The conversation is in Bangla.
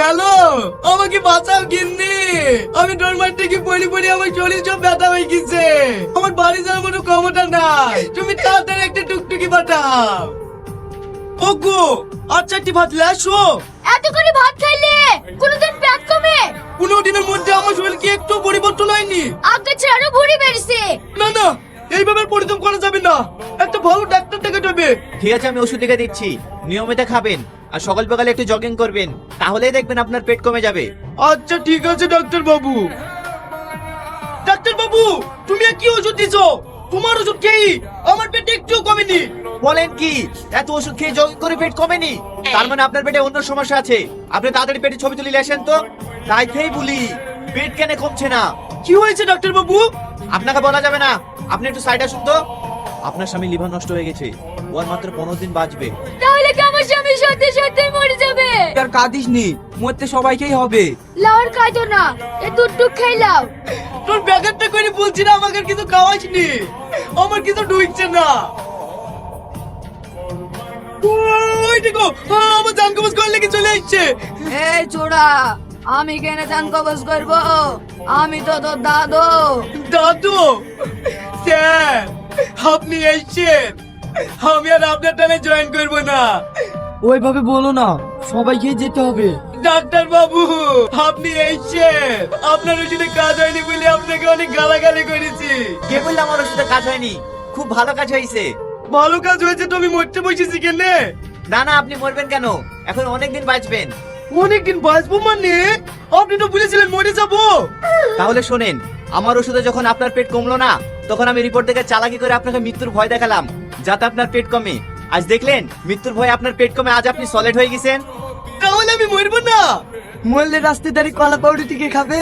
হ্যালো, আমাকে বাঁচাও গিন্নি। আমি ডোর মারতে গিয়ে পড়ি পড়ি আমার শরীর সব ব্যথা হয়ে গেছে। আমার বাড়ি যাওয়ার মতো ক্ষমতা নাই। তুমি তাড়াতাড়ি একটা টুকটুকি পাঠাও। ওগো, আচ্ছা একটি ভাত লাসো। এত করে ভাত খাইলে কোনদিন পেট কমে? 15 দিনের মধ্যে আমার শরীর কি একটু পরিবর্তন হয়নি? আগে ছাড়া ভুঁড়ি বেড়েছে। না না, এইভাবে পরিশ্রম করা যাবে না। একটা ভালো ডাক্তার দেখাতে হবে। ঠিক আছে, আমি ওষুধ লিখে দিচ্ছি, নিয়মিত খাবেন আর সকাল সকালে একটু জগিং করবেন, তাহলেই দেখবেন আপনার পেট কমে যাবে। আচ্ছা ঠিক আছে ডাক্তার বাবু। ডাক্তার বাবু, তুমি আর কি ওষুধ দিছো? তোমার ওষুধ খেয়ে আমার পেটে একটু কমেনি। বলেন কি, এত ওষুধ খেয়ে জগিং করে পেট কমেনি? তার মানে আপনার পেটে অন্য সমস্যা আছে। আপনি তাড়াতাড়ি পেটে ছবি তুলে আসেন তো। তাইতেই বলি, পেট কেন কমছে না? কি হয়েছে ডাক্তার বাবু? আপনাকে বলা যাবে না, আপনি একটু সাইড আসুন তো। আপনার স্বামী লিভার নষ্ট হয়ে গেছে, ও আর মাত্র 15 দিন বাঁচবে। তাহলে কি আমার স্বামী সত্যি সত্যি মরে যাবে? আর কাঁদিস নি, মরতে সবাইকেই হবে। লাউর খাইতো না, এ দুধটুক খাইলাও। তোর ব্যাঘাতটা করে বলছি না, আমাকে আর কিছু খাওয়াসনি। আমার কিছু ঢুকছে না। ওই দেখো, আমার জান কবজ করে লেগে চলে আসছে। এই ছোড়া, আমি কেন জান কবজ করব? আমি তো তোর দাদু। দাদু স্যার, আপনি এসেছেন। আমি আর আপনার টানে জয়েন করবো না। ওইভাবে বলো না, সবাইকে যেতে হবে। ডাক্তার বাবু, আপনি এসেছেন। আপনার ওষুধে কাজ হয়নি বলে আপনাকে অনেক গালাগালি করেছি। কে বললে আমার ওষুধে কাজ হয়নি? খুব ভালো কাজ হয়েছে। ভালো কাজ হয়েছে তো আমি মরতে বসেছি কেনে? না না, আপনি মরবেন কেন? এখন অনেকদিন বাঁচবেন। অনেকদিন বাঁচবো মানে? আপনি তো বলেছিলেন মরে যাবো। তাহলে শোনেন, আমার ওষুধে যখন আপনার পেট কমলো না, তখন আমি রিপোর্ট থেকে চালাকি করে আপনাকে মৃত্যুর ভয় দেখালাম, যাতে আপনার পেট কমে। আজ দেখলেন, মৃত্যুর ভয়ে আপনার পেট কমে আজ আপনি সলিড হয়ে গেছেন। তাহলে আমি মরবো না? মরলে রাস্তায় দাঁড়িয়ে কলা পাউরুটি কে খাবে?